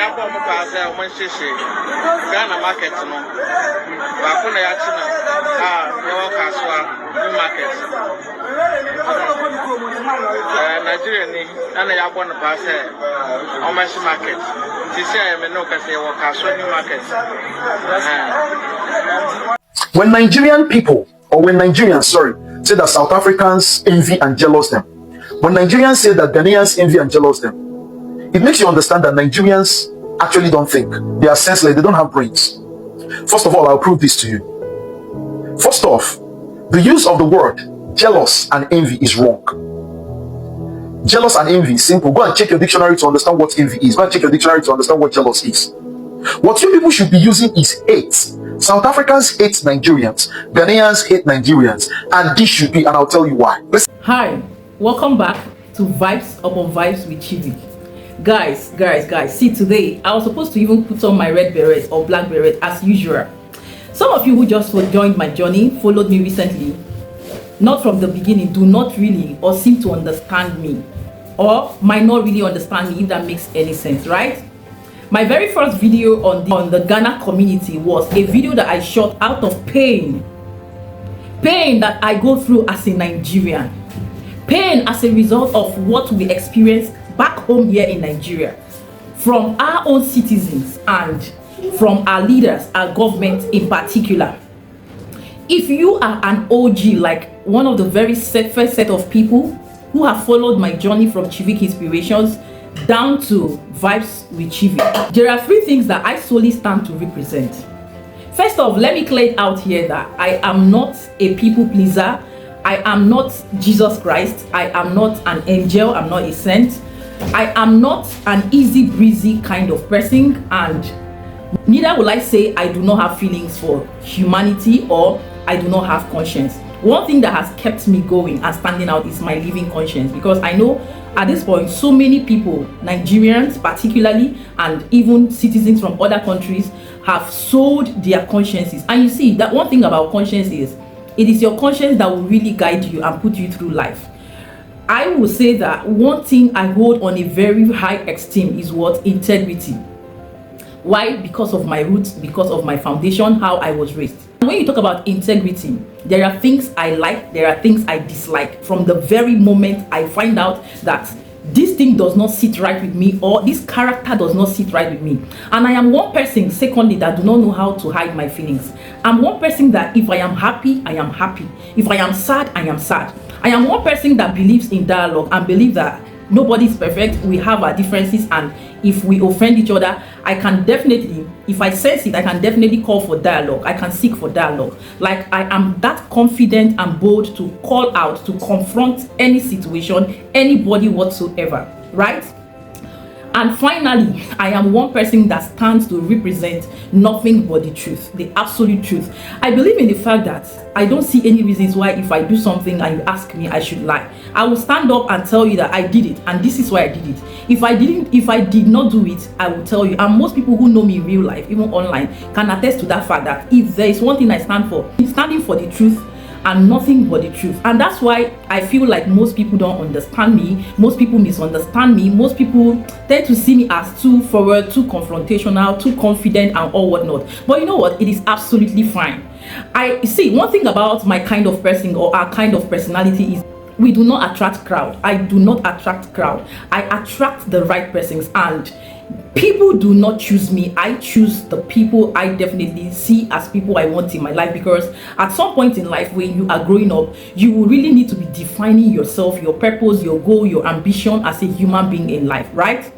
ya kwa mpase o manhyehyɛ Ghana market no ba ko na ya china ya waka so new market Nigerian ni ana ya kwa mpase o manhyehyɛ market ti say me no ka say waka so new market. When Nigerian people, or when Nigerians, say that South Africans envy and jealous them, when Nigerians say that Ghanaians envy and jealous them, it makes you understand that Nigerians actually don't think. They are senseless, they don't have brains. First of all, I'll prove this to you. First off, the use of the word jealous and envy is wrong. Jealous and envy is simple. Go and check your dictionary to understand what envy is. Go and check your dictionary to understand what jealous is. What you people should be using is hate. South Africans hate Nigerians, Ghanaians hate Nigerians, and this should be, and I'll tell you why. Hi, welcome back to Vibes Upon Vibes with Chivi. Guys, see, today I was supposed to even put on my red beret or black beret as usual. Some of you who just joined my journey, followed me recently, not from the beginning, do not really or seem to understand me, or might not really understand me, if that makes any sense, right? My very first video on the Ghana community was a video that I shot out of pain that I go through as a Nigerian, pain as a result of what we experience back home here in Nigeria, from our own citizens and from our leaders, our government in particular. If you are an OG, like one of the very first set of people who have followed my journey from Civic Inspirations down to Vibes with Chivi, there are three things that I solely stand to represent. First off, let me clear it out here that I am not a people pleaser. I am not Jesus Christ. I am not an angel. I'm not a saint. I am not an easy breezy kind of person, and neither will I say I do not have feelings for humanity or I do not have conscience. One thing that has kept me going and standing out is my living conscience, because I know at this point so many people, Nigerians particularly, and even citizens from other countries, have sold their consciences. And you see, that one thing about conscience is it is your conscience that will really guide you and put you through life. I will say that one thing I hold on a very high esteem is what? Integrity. Why? Because of my roots, because of my foundation, how I was raised. When you talk about integrity, there are things I like, there are things I dislike. From the very moment I find out that this thing does not sit right with me, or this character does not sit right with me. And I am one person, secondly, that do not know how to hide my feelings. I'm one person that if I am happy, I am happy. If I am sad, I am sad. I am one person that believes in dialogue and believe that nobody is perfect. We have our differences, and if we offend each other, I can definitely, if I sense it, I can definitely call for dialogue. I can seek for dialogue. Like, I am that confident and bold to call out, to confront any situation, anybody whatsoever, right? And finally, I am one person that stands to represent nothing but the truth, the absolute truth. I believe in the fact that I don't see any reasons why if I do something and you ask me, I should lie. I will stand up and tell you that I did it and this is why I did it. If I did not do it, I will tell you. And most people who know me in real life, even online, can attest to that fact that if there is one thing I stand for, it's standing for the truth and nothing but the truth. And that's why I feel like most people don't understand me, most people misunderstand me, most people tend to see me as too forward, too confrontational, too confident and all whatnot. But you know what, it is absolutely fine. I see, one thing about my kind of person or our kind of personality is we do not attract crowd. I do not attract crowd. I attract the right persons, and people do not choose me. I choose the people I definitely see as people I want in my life, because at some point in life when you are growing up, you will really need to be defining yourself, your purpose, your goal, your ambition as a human being in life, right?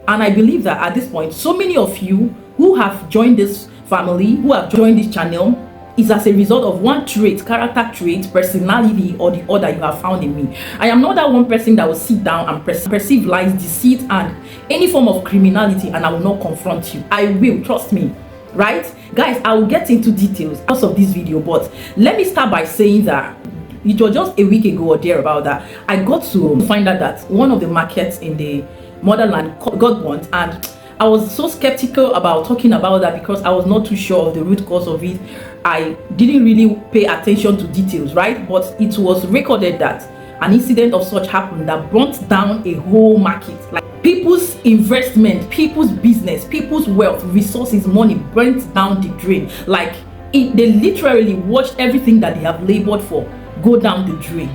And I believe that at this point, so many of you who have joined this family, who have joined this channel, is as a result of one trait, character trait, personality, or the other you have found in me. I am not that one person that will sit down and perceive lies, deceit, and any form of criminality, and I will not confront you. I will, trust me, right? Guys, I will get into details because of this video, but let me start by saying that it was just a week ago or there about that I got to find out that one of the markets in the motherland got burnt, and I was so skeptical about talking about that because I was not too sure of the root cause of it. I didn't really pay attention to details, right? But it was recorded that an incident of such happened that burnt down a whole market. Like, people's investment, people's business, people's wealth, resources, money burnt down the drain. Like they literally watched everything that they have labored for go down the drain.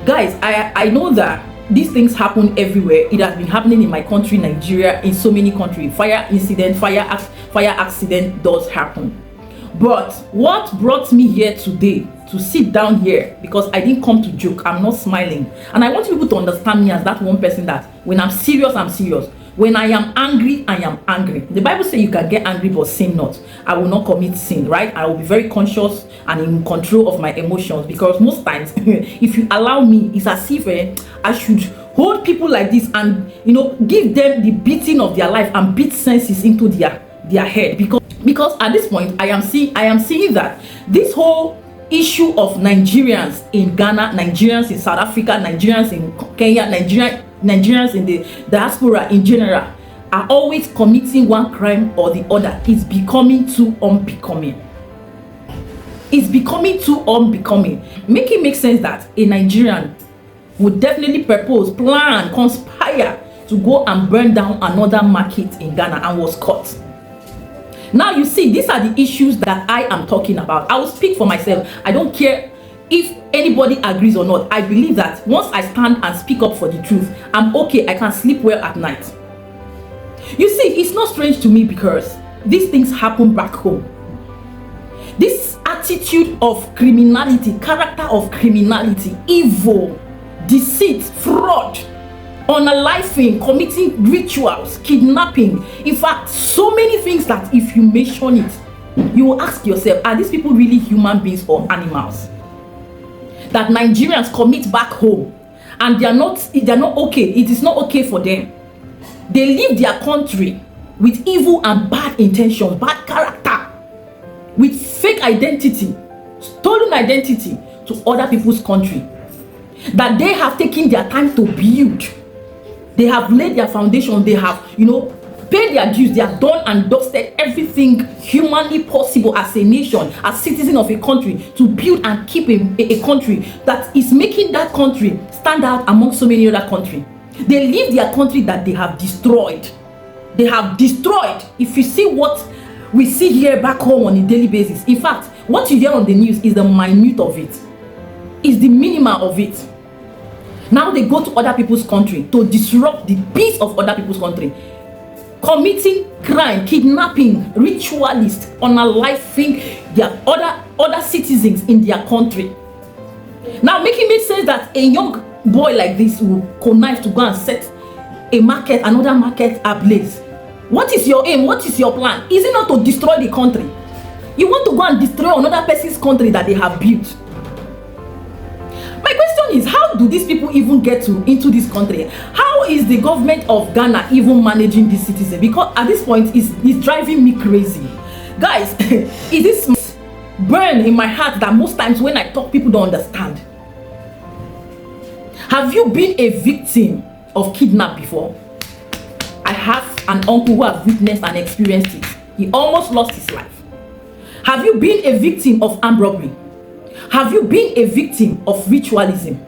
Guys, I know that these things happen everywhere. It has been happening in my country, Nigeria, in so many countries. Fire accident does happen. But what brought me here today to sit down here, because I didn't come to joke, I'm not smiling, and I want people to understand me as that one person that when I'm serious, I'm serious. When I am angry, I am angry. The Bible says you can get angry but sin not. I will not commit sin, right? I will be very conscious and in control of my emotions, because most times if you allow me, it's as if I should hold people like this and give them the beating of their life and beat senses into their head, because at this point I am seeing that this whole issue of Nigerians in Ghana, Nigerians in South Africa, Nigerians in Kenya, Nigerians in the diaspora in general are always committing one crime or the other. It's becoming too unbecoming. It's becoming too unbecoming. Make it make sense that a Nigerian would definitely propose, plan, conspire to go and burn down another market in Ghana and was caught. Now you see, these are the issues that I am talking about. I will speak for myself. I don't care if anybody agrees or not. I believe that once I stand and speak up for the truth, I'm okay. I can sleep well at night. You see, it's not strange to me because these things happen back home. This attitude of criminality, character of criminality, evil, deceit, fraud, unaliving, committing rituals, kidnapping, in fact, so many things that if you mention it, you will ask yourself, are these people really human beings or animals? That Nigerians commit back home and they're not okay. It is not okay for them. They leave their country with evil and bad intentions, bad character, with fake identity, stolen identity to other people's country that they have taken their time to build. They have laid their foundation. They have, paid their dues. They have done and dusted everything humanly possible as a nation, as citizen of a country, to build and keep a country that is making that country stand out among so many other countries. They leave their country that they have destroyed. They have destroyed. If you see what we see here back home on a daily basis, in fact, what you hear on the news is the minute of it. Is the minimum of it. Now they go to other people's country to disrupt the peace of other people's country, committing crime, kidnapping, ritualist, unaliving their other citizens in their country. Now making me say that a young boy like this will connive to go and set another market ablaze. What is your aim? What is your plan? Is it not to destroy the country? You want to go and destroy another person's country that they have built? My question is, how do these people even get into this country? How is the government of Ghana even managing these citizens? Because at this point, it's driving me crazy. Guys, is this burn in my heart that most times when I talk, people don't understand? Have you been a victim of kidnap before? I have an uncle who has witnessed and experienced it. He almost lost his life. Have you been a victim of armed robbery? Have you been a victim of ritualism,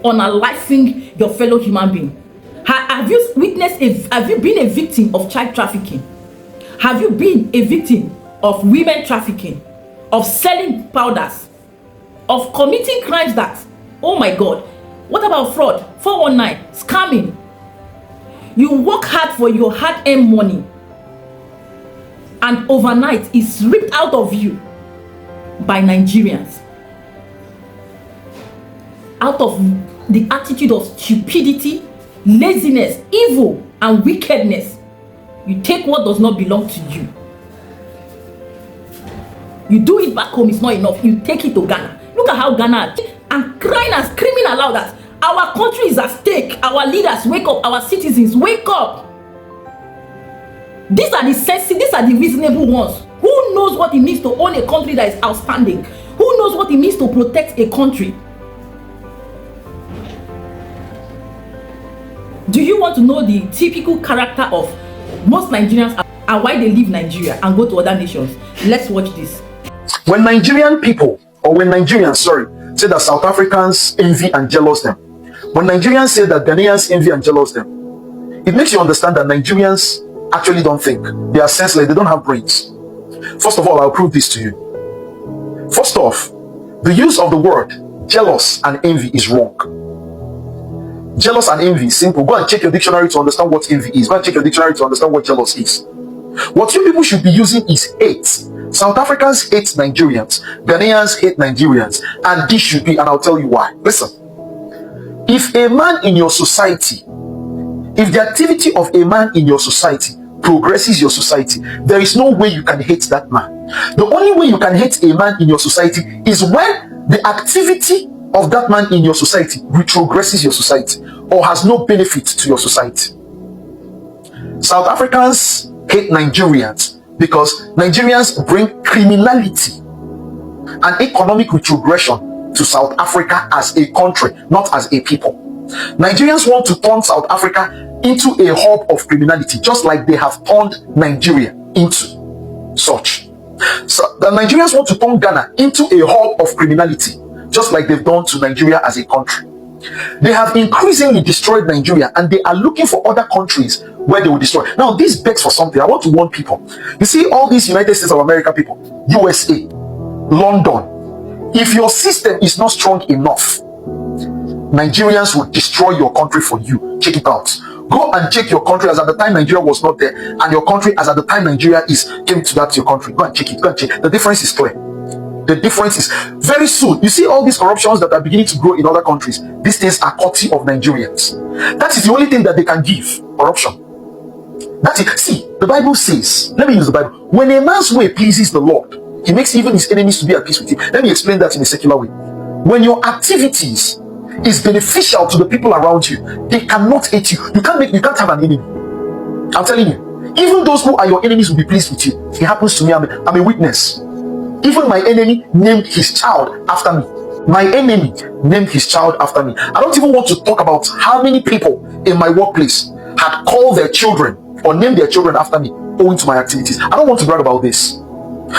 unaliving your fellow human being? Have you been a victim of child trafficking? Have you been a victim of women trafficking, of selling powders, of committing crimes that, oh my God, what about fraud, 419, scamming? You work hard for your hard-earned money and overnight it's ripped out of you by Nigerians. Out of the attitude of stupidity, laziness, evil, and wickedness, you take what does not belong to you. You do it back home, it's not enough. You take it to Ghana. Look at how Ghana and crying and screaming aloud that our country is at stake. Our leaders wake up. Our citizens wake up. These are the sensitive, these are the reasonable ones. Who knows what it means to own a country that is outstanding? Who knows what it means to protect a country? Do you want to know the typical character of most Nigerians and why they leave Nigeria and go to other nations? Let's watch this. When Nigerian people, or when Nigerians, say that South Africans envy and jealous them, when Nigerians say that Ghanaians envy and jealous them, It makes you understand that Nigerians actually don't think. They are senseless. They don't have brains. First of all, I'll prove this to you. First off, the use of the word jealous and envy is wrong. Jealous and envy is simple. Go and check your dictionary to understand what envy is. Go and check your dictionary to understand what jealous is. What you people should be using is hate. South Africans hate Nigerians. Ghanaians hate Nigerians. And this should be, and I'll tell you why. Listen. If a man in your society, if the activity of a man in your society progresses your society, there is no way you can hate that man. The only way you can hate a man in your society is when the activity of that man in your society retrogresses your society or has no benefit to your society. South Africans hate Nigerians because Nigerians bring criminality and economic retrogression to South Africa as a country, not as a people. Nigerians want to turn South Africa into a hub of criminality, just like they have turned Nigeria into such. So the Nigerians want to turn Ghana into a hub of criminality, just like they've done to Nigeria as a country. They have increasingly destroyed Nigeria, and they are looking for other countries where they will destroy. Now, this begs for something. I want to warn people. You see, all these United States of America people, USA, London, if your system is not strong enough, Nigerians will destroy your country for you. Check it out. Go and check your country as at the time Nigeria was not there, and your country as at the time Nigeria came to that your country. Go and check it. Go and check. The difference is clear. The difference is very soon. You see all these corruptions that are beginning to grow in other countries. These things are courtesy of Nigerians. That is the only thing that they can give. Corruption. That's it. See, the Bible says, let me use the Bible. When a man's way pleases the Lord, he makes even his enemies to be at peace with him. Let me explain that in a secular way. When your activities is beneficial to the people around you, they cannot hate you. You can't have an enemy. I'm telling you. Even those who are your enemies will be pleased with you. It happens to me. I'm a witness. Even my enemy named his child after me. My enemy named his child after me. I don't even want to talk about how many people in my workplace had called their children or named their children after me owing to my activities. I don't want to brag about this,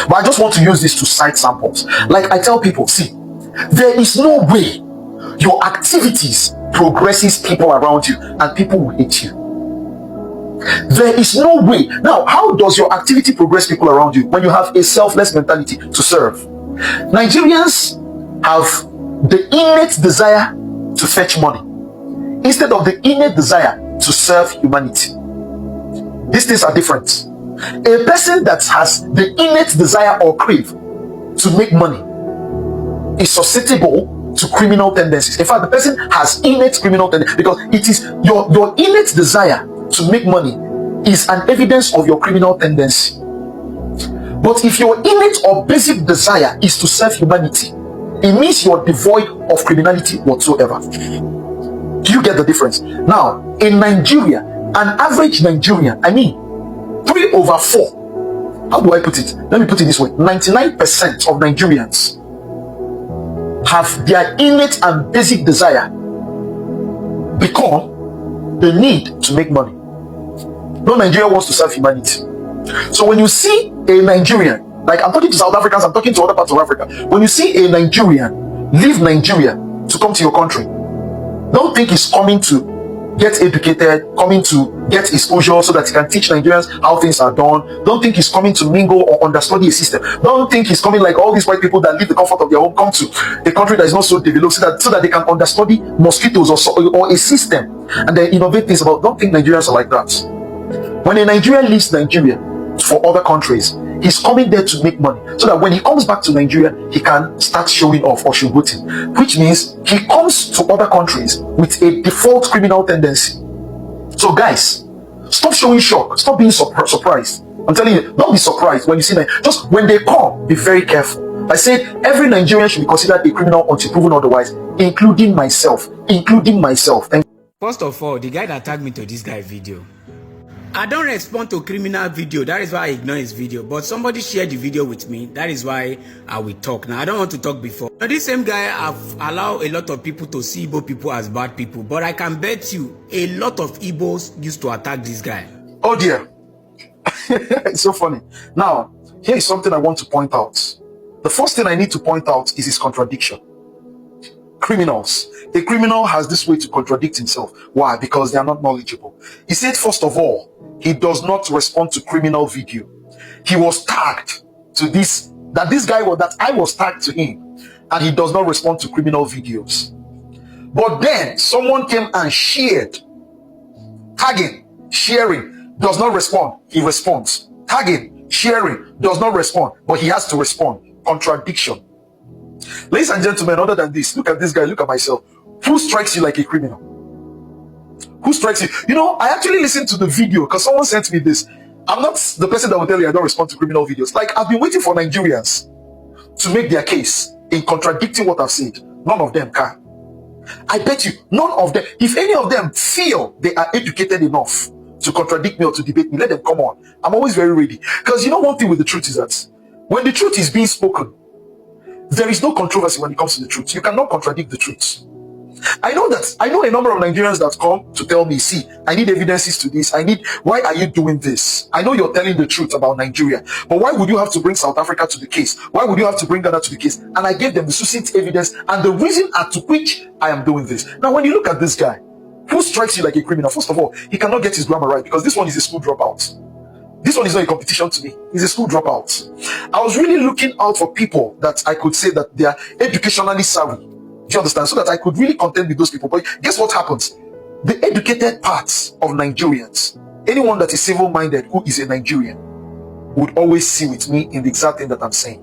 but I just want to use this to cite samples. Like I tell people, see, there is no way your activities progresses people around you and people will hate you. There is no way. Now, how does your activity progress people around you? When you have a selfless mentality to serve. Nigerians have the innate desire to fetch money instead of the innate desire to serve humanity. These things are different. A person that has the innate desire or crave to make money is susceptible to criminal tendencies. In fact, the person has innate criminal tendencies because it is your innate desire to make money is an evidence of your criminal tendency. But if your innate or basic desire is to serve humanity, it means you're devoid of criminality whatsoever. Do you get the difference? Now, in Nigeria, an average Nigerian, 3/4. How do I put it? Let me put it this way. 99% of Nigerians have their innate and basic desire become the need to make money. No Nigerian wants to serve humanity. So when you see a Nigerian, like I'm talking to South Africans, I'm talking to other parts of Africa, when you see a Nigerian leave Nigeria to come to your country, don't think he's coming to get educated, coming to get exposure so that he can teach Nigerians how things are done. Don't think he's coming to mingle or understudy a system. Don't think he's coming like all these white people that leave the comfort of their home, come to a country that is not so developed so that they can understudy mosquitoes or a system and then innovate things about. Don't think Nigerians are like that. When a Nigerian leaves Nigeria for other countries, he's coming there to make money so that when he comes back to Nigeria, he can start showing off or showboating, which means he comes to other countries with a default criminal tendency. So guys, stop showing shock, stop being surprised. I'm telling you, don't be surprised when you see them. Just when they come, be very careful. I said every Nigerian should be considered a criminal until proven otherwise, including myself. Thank you. First of all, the guy that tagged me to this guy video, I don't respond to criminal video. That is why I ignore his video. But somebody shared the video with me. That is why I will talk. Now, I don't want to talk before. Now, this same guy have allowed a lot of people to see Igbo people as bad people. But I can bet you a lot of Igbos used to attack this guy. Oh dear. It's so funny. Now, here is something I want to point out. The first thing I need to point out is his contradiction. criminals. A criminal has this way to contradict himself. Why? Because they are not knowledgeable. He said, first of all, he does not respond to criminal video. He was tagged to this, that I was tagged to him, and he does not respond to criminal videos. But then someone came and shared. Tagging, sharing, does not respond. He responds. Tagging, sharing, does not respond, but he has to respond. Contradiction. Ladies and gentlemen, other than this, look at this guy, look at myself. Who strikes you like a criminal? Who strikes you? You know, I actually listened to the video because someone sent me this. I'm not the person that will tell you I don't respond to criminal videos. Like, I've been waiting for Nigerians to make their case in contradicting what I've said. None of them can. I bet you, none of them, if any of them feel they are educated enough to contradict me or to debate me, let them come on. I'm always very ready. Because you know, one thing with the truth is that when the truth is being spoken, there is no controversy when it comes to the truth. You cannot contradict the truth. I know a number of Nigerians that come to tell me, see, I need evidences to this. Why are you doing this? I know you're telling the truth about Nigeria, but why would you have to bring South Africa to the case? Why would you have to bring Ghana to the case? And I gave them the succinct evidence and the reason as to which I am doing this. Now, when you look at this guy, who strikes you like a criminal? First of all, he cannot get his grammar right because this one is a school dropout. This one is not a competition to me. He's a school dropout. I was really looking out for people that I could say that they are educationally savvy. Do you understand? So that I could really contend with those people. But guess what happens? The educated parts of Nigerians, anyone that is civil-minded who is a Nigerian, would always see with me in the exact thing that I'm saying.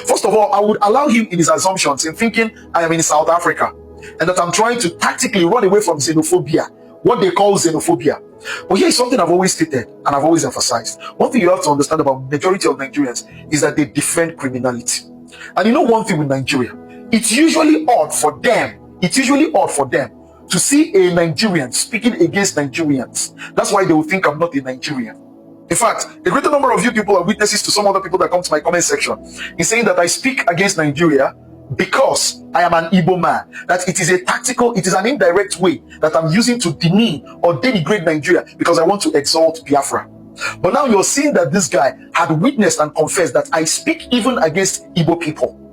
First of all, I would allow him in his assumptions in thinking I am in South Africa and that I'm trying to tactically run away from xenophobia, what they call xenophobia. But here is something I've always stated and I've always emphasized. One thing you have to understand about majority of Nigerians is that they defend criminality. And you know one thing with Nigeria, it's usually odd for them to see a Nigerian speaking against Nigerians. That's why they will think I'm not a Nigerian. In fact, a greater number of you people are witnesses to some other people that come to my comment section in saying that I speak against Nigeria because I am an Igbo man. That it is an indirect way that I'm using to demean or denigrate Nigeria because I want to exalt Biafra. But now you're seeing that this guy had witnessed and confessed that I speak even against Igbo people.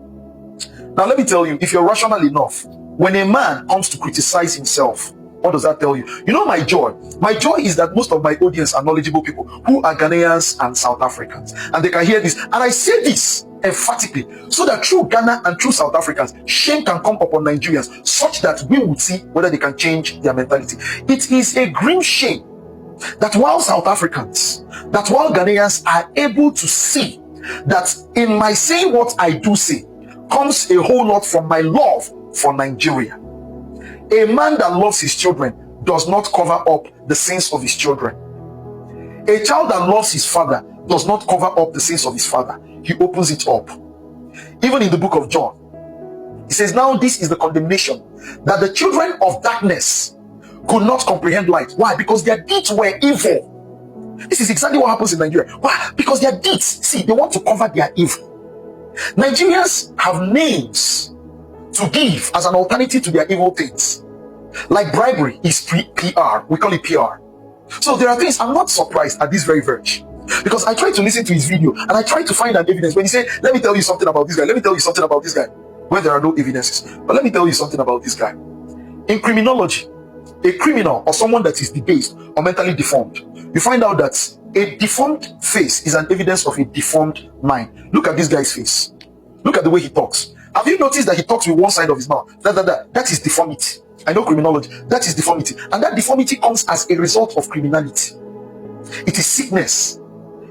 Now let me tell you, if you're rational enough, when a man comes to criticize himself, what does that tell you? You know my joy? My joy is that most of my audience are knowledgeable people who are Ghanaians and South Africans. And they can hear this. And I say this emphatically so that through Ghana and through South Africans, shame can come upon Nigerians such that we would see whether they can change their mentality. It is a grim shame that while South Africans, that while Ghanaians are able to see that in my saying what I do say, comes a whole lot from my love for Nigeria. A man that loves his children does not cover up the sins of his children. A child that loves his father does not cover up the sins of his father. He opens it up. Even in the book of John, he says, now this is the condemnation, that the children of darkness could not comprehend light. Why? Because their deeds were evil. This is exactly what happens in Nigeria. Why? Because their deeds, see, they want to cover their evil. Nigerians have names to give as an alternative to their evil things. Like bribery is PR. We call it PR. So there are things I'm not surprised at this very verge. Because I tried to listen to his video and I tried to find an evidence. When he said, let me tell you something about this guy. Let me tell you something about this guy. When there are no evidences. But let me tell you something about this guy. In criminology, a criminal or someone that is debased or mentally deformed, you find out that a deformed face is an evidence of a deformed mind. Look at this guy's face. Look at the way he talks. Have you noticed that he talks with one side of his mouth? That is deformity. I know criminology. That is deformity. And that deformity comes as a result of criminality. It is sickness.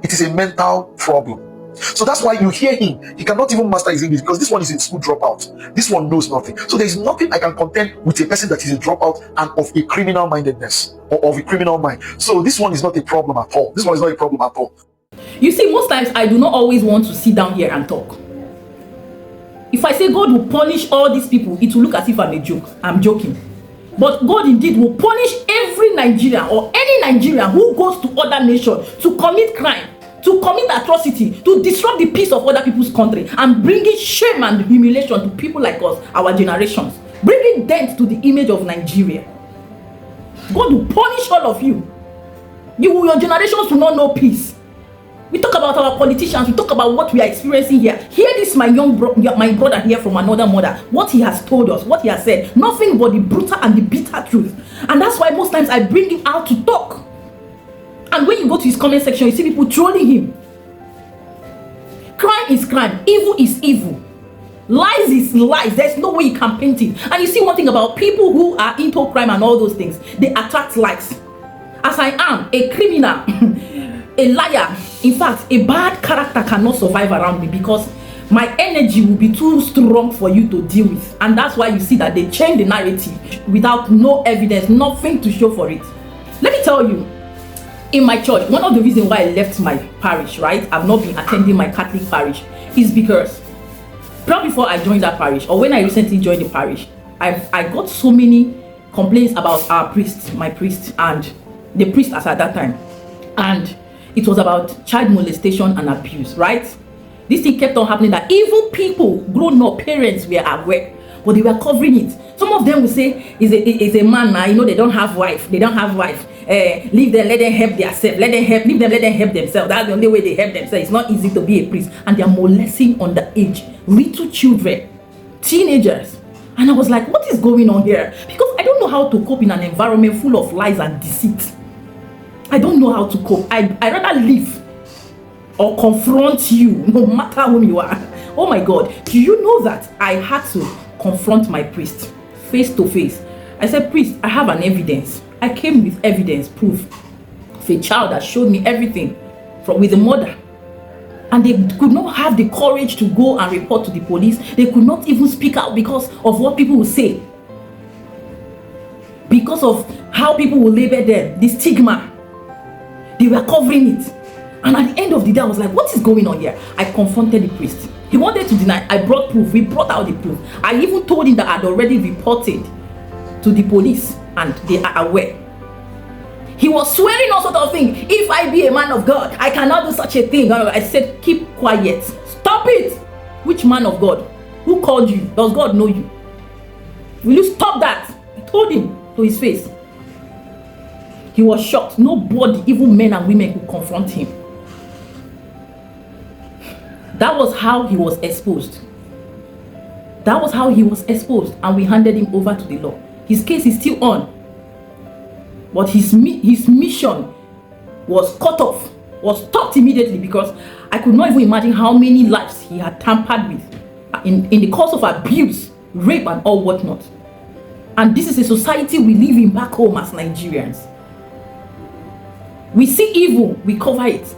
It is a mental problem. So that's why you hear him. He cannot even master his English because this one is in school dropout. This one knows nothing. So there is nothing I can contend with a person that is a dropout and of a criminal mindedness or of a criminal mind. So this one is not a problem at all. This one is not a problem at all. You see, most times I do not always want to sit down here and talk. If I say God will punish all these people, it will look as if I'm a joke. I'm joking. But God indeed will punish every Nigerian or any Nigerian who goes to other nations to commit crime, to commit atrocity, to disrupt the peace of other people's country and bringing shame and humiliation to people like us, our generations, bringing dent to the image of Nigeria. God will punish all of you. Your generations will not know peace. We talk about our politicians. We talk about what we are experiencing here. Hear this, my my brother here from another mother. What he has told us, what he has said. Nothing but the brutal and the bitter truth. And that's why most times I bring him out to talk. And when you go to his comment section, you see people trolling him. Crime is crime. Evil is evil. Lies is lies. There's no way you can paint it. And you see one thing about people who are into crime and all those things, they attract likes. As I am a criminal, a liar, in fact, a bad character cannot survive around me because my energy will be too strong for you to deal with. And that's why you see that they change the narrative without no evidence, nothing to show for it. Let me tell you, in my church, one of the reasons why I left my parish, right, I've not been attending my Catholic parish, is because probably before I joined that parish, or when I recently joined the parish, I got so many complaints about our priest, my priest, and the priest as at that time. And it was about child molestation and abuse, right? This thing kept on happening that even people, grown up parents were aware, but they were covering it. Some of them will say, is a man now, you know, they don't have wife. Leave them, let them help themselves. Leave them, let them help themselves. That's the only way they help themselves. It's not easy to be a priest. And they are molesting underage, little children, teenagers. And I was like, what is going on here? Because I don't know how to cope in an environment full of lies and deceit. I don't know how to cope. I rather leave or confront you, no matter who you are. Oh my God, do you know that I had to confront my priest face to face? I said, priest, I have an evidence. I came with evidence, proof of a child that showed me everything with the mother. And they could not have the courage to go and report to the police. They could not even speak out because of what people will say. Because of how people will label them, the stigma. They were covering it. And at the end of the day, I was like, what is going on here? I confronted the priest. He wanted to deny. I brought proof. We brought out the proof. I even told him that I'd already reported to the police and they are aware. He was swearing all sort of things. If I be a man of God, I cannot do such a thing. I said, keep quiet. Stop it. Which man of God? Who called you? Does God know you? Will you stop that? I told him to his face. He was shocked. Nobody, even men and women, could confront him. That was how he was exposed. That was how he was exposed. And we handed him over to the law. His case is still on. But his mission was cut off, was stopped immediately because I could not even imagine how many lives he had tampered with in the course of abuse, rape and all whatnot. And this is a society we live in back home as Nigerians. We see evil, we cover it.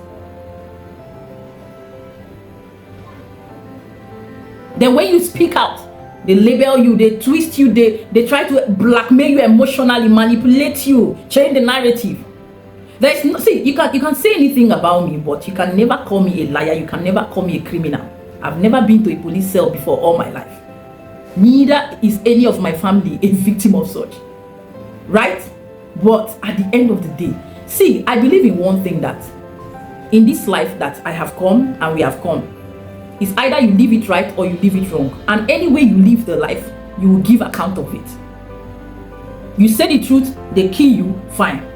Then when you speak out, they label you, they twist you, they try to blackmail you emotionally, manipulate you, change the narrative. There is no, see, you can say anything about me, but you can never call me a liar, you can never call me a criminal. I've never been to a police cell before all my life. Neither is any of my family a victim of such. Right? But at the end of the day, see, I believe in one thing, that in this life that I have come and we have come, it's either you live it right or you live it wrong. And any way you live the life, you will give account of it. You say the truth, they kill you, fine.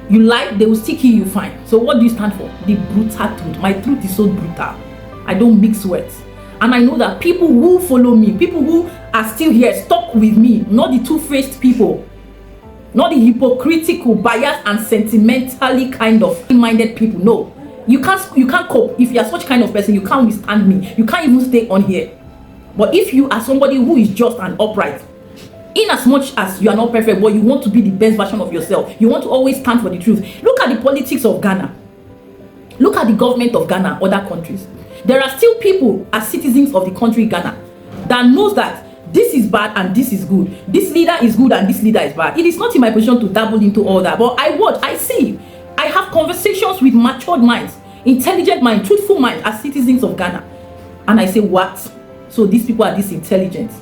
You lie, they will still kill you, fine. So what do you stand for? The brutal truth. My truth is so brutal. I don't mix words. And I know that people who follow me, people who are still here, stuck with me, not the two-faced people, not the hypocritical, biased and sentimentally kind of minded people. No. You can't cope. If you are such kind of person, you can't withstand me. You can't even stay on here. But if you are somebody who is just and upright, in as much as you are not perfect, but you want to be the best version of yourself, you want to always stand for the truth. Look at the politics of Ghana. Look at the government of Ghana, other countries. There are still people as citizens of the country Ghana that knows that this is bad and this is good. This leader is good and this leader is bad. It is not in my position to dabble into all that, but I watch, I see. I have conversations with matured minds, intelligent minds, truthful minds as citizens of Ghana. And I say, what? So these people are this intelligent.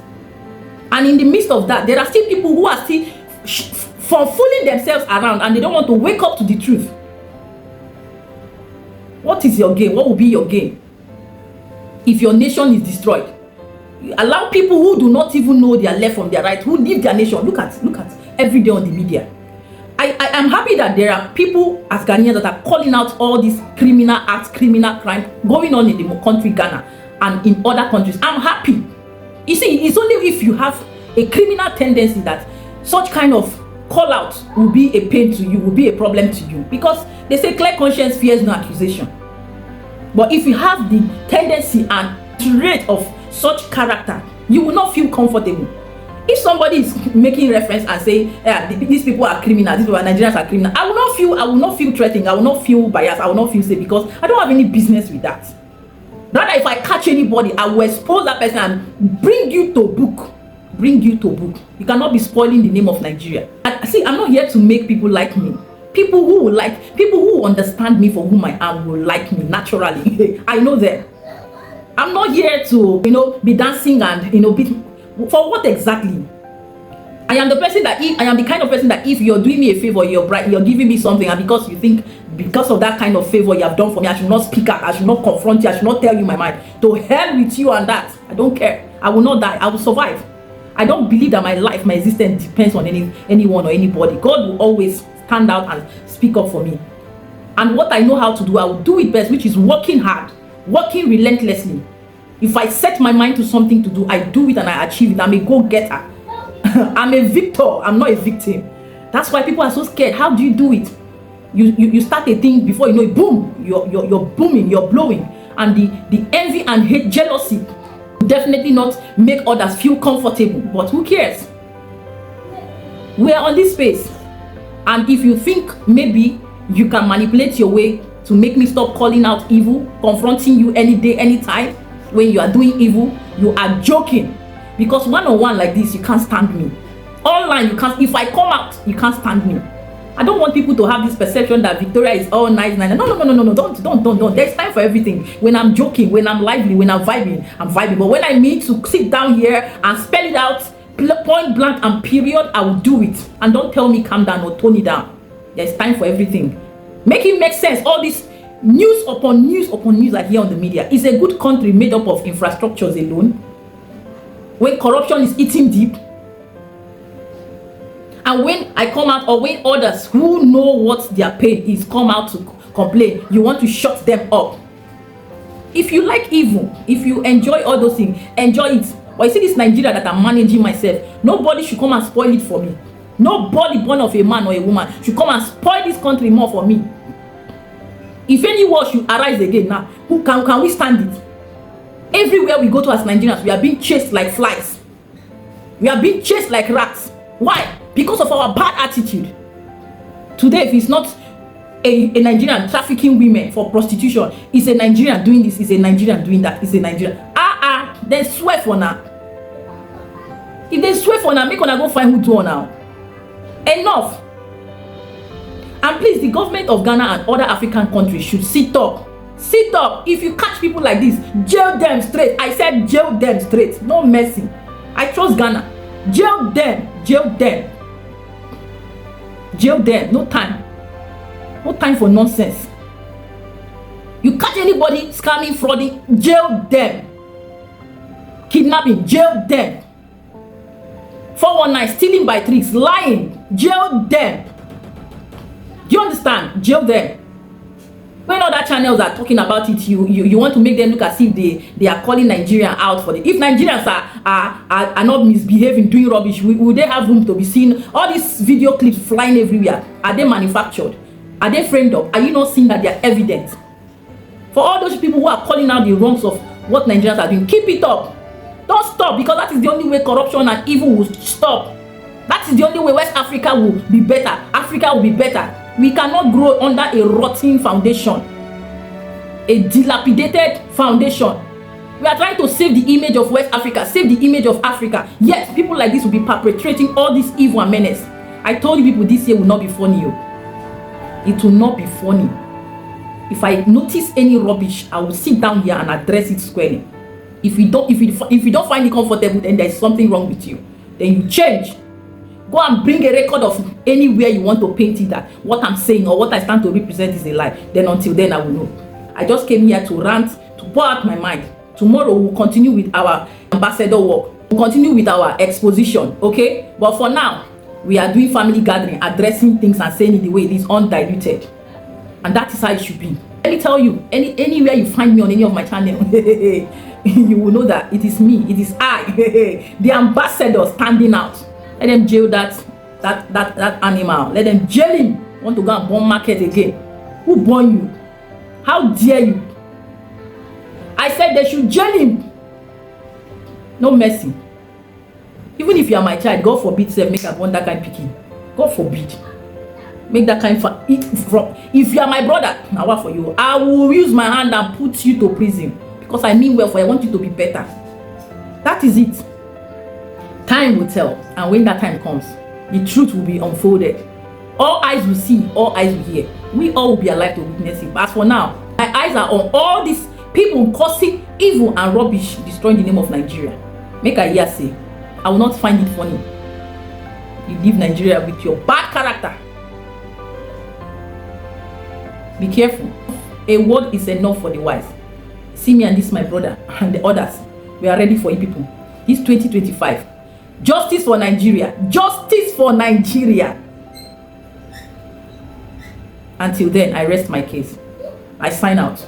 And in the midst of that, there are still people who are still fooling themselves around and they don't want to wake up to the truth. What is your gain? What will be your gain if your nation is destroyed? You allow people who do not even know their left from their right, who leave their nation. Look at every day on the media. I am happy that there are people as Ghanaians that are calling out all these criminal acts, criminal crime going on in the country Ghana and in other countries. I'm happy. You see, it's only if you have a criminal tendency that such kind of call out will be a pain to you, will be a problem to you, because they say clear conscience fears no accusation. But if you have the tendency and trait of such character, you will not feel comfortable. If somebody is making reference and say, these people are criminals, these people are Nigerians are criminals, I will not feel threatened, I will not feel biased, I will not feel safe, because I don't have any business with that. Rather, if I catch anybody, I will expose that person and bring you to book. Bring you to book. You cannot be spoiling the name of Nigeria. And see, I'm not here to make people like me. People who understand me for whom I am will like me naturally. I know them. I'm not here to, be dancing and, for what exactly? I am the person that I am the kind of person that if you're doing me a favor, you're giving me something, and because you think because of that kind of favor you have done for me, I should not speak out, I should not confront you, I should not tell you my mind. To hell with you and that. I don't care. I will not die. I will survive. I don't believe that my life, my existence depends on anyone or anybody. God will always stand out and speak up for me. And what I know how to do, I will do it best, which is working hard, working relentlessly. If I set my mind to something to do, I do it and I achieve it. I'm a go-getter. I'm a victor. I'm not a victim. That's why people are so scared. How do you do it? You start a thing, before you know it, boom, you're booming, you're blowing. And the envy and hate, jealousy, definitely not make others feel comfortable. But who cares? We are on this space. And if you think maybe you can manipulate your way to make me stop calling out evil, confronting you any day, anytime, when you are doing evil, you are joking. Because one-on-one like this, you can't stand me. Online, you can't. If I come out, you can't stand me. I don't want people to have this perception that Victoria is all nice. No. Don't. There's time for everything. When I'm joking, when I'm lively, when I'm vibing, I'm vibing. But when I need to sit down here and spell it out, point blank and period, I will do it. And don't tell me calm down or tone it down. There's time for everything. Make it make sense. All this news upon news I hear on the media. Is a good country made up of infrastructures alone? When corruption is eating deep? And when I come out, or when others who know what their pain is come out to complain, you want to shut them up. If you like evil, if you enjoy all those things, enjoy it. But you see this Nigeria that I'm managing myself, nobody should come and spoil it for me. Nobody born of a man or a woman should come and spoil this country more for me. If any war should arise again now, who can we stand it? Everywhere we go to as Nigerians, we are being chased like flies. We are being chased like rats. Why? Because of our bad attitude. Today, if it's not a Nigerian trafficking women for prostitution, it's a Nigerian doing this, it's a Nigerian doing that, it's a Nigerian. Then swear for now. If they swear for now, make una go find who do now. Enough. And please, the government of Ghana and other African countries should sit up. Sit up. If you catch people like this, jail them straight. I said jail them straight. No mercy. I trust Ghana. Jail them. Jail them. Jail them. No time. No time for nonsense. You catch anybody scamming, frauding, jail them. Kidnapping, jail them. 419, stealing by tricks, lying, jail them. Do you understand? Jail them. When other channels are talking about it, you want to make them look as if they are calling Nigerians out for it. If Nigerians are not misbehaving, doing rubbish, will they have room to be seen? All these video clips flying everywhere, are they manufactured? Are they framed up? Are you not seeing that they are evident? For all those people who are calling out the wrongs of what Nigerians are doing, keep it up. Don't stop, because that is the only way corruption and evil will stop. That is the only way West Africa will be better. Africa will be better. We cannot grow under a rotten foundation, a dilapidated foundation. We are trying to save the image of West Africa, save the image of Africa. Yet people like this will be perpetrating all this evil and menace. I told you people, this year will not be funny. It will not be funny. If I notice any rubbish, I will sit down here and address it squarely. If you don't find it comfortable, then there is something wrong with you. Then you change. Go and bring a record of anywhere you want to paint it that what I'm saying or what I stand to represent is a lie. Then until then, I will know. I just came here to rant, to pour out my mind. Tomorrow we'll continue with our ambassador work. We'll continue with our exposition, okay? But for now, We are doing family gathering, addressing things and saying it the way it is, undiluted. And that is how it should be. Let me tell you, anywhere you find me on any of my channel, you will know that it is me, it is I, the ambassador standing out. Let them jail that animal. Let them jail him. Want to go and burn market again? Who born you? How dare you? I said they should jail him. No mercy. Even if you are my child, God forbid, say make I born that kind picking. God forbid. Make that kind of if you are my brother, now what for you? I will use my hand and put you to prison because I mean well for you. I want you to be better. That is it. Time will tell, and when that time comes, the truth will be unfolded. All eyes will see, all eyes will hear. We all will be alive to witness it. But as for now, my eyes are on all these people causing evil and rubbish, destroying the name of Nigeria. Make I hear say, I will not find it funny. You leave Nigeria with your bad character. Be careful. A word is enough for the wise. See me and this my brother and the others. We are ready for you people. This 2025. Justice for Nigeria. Justice for Nigeria. Until then, I rest my case. I sign out.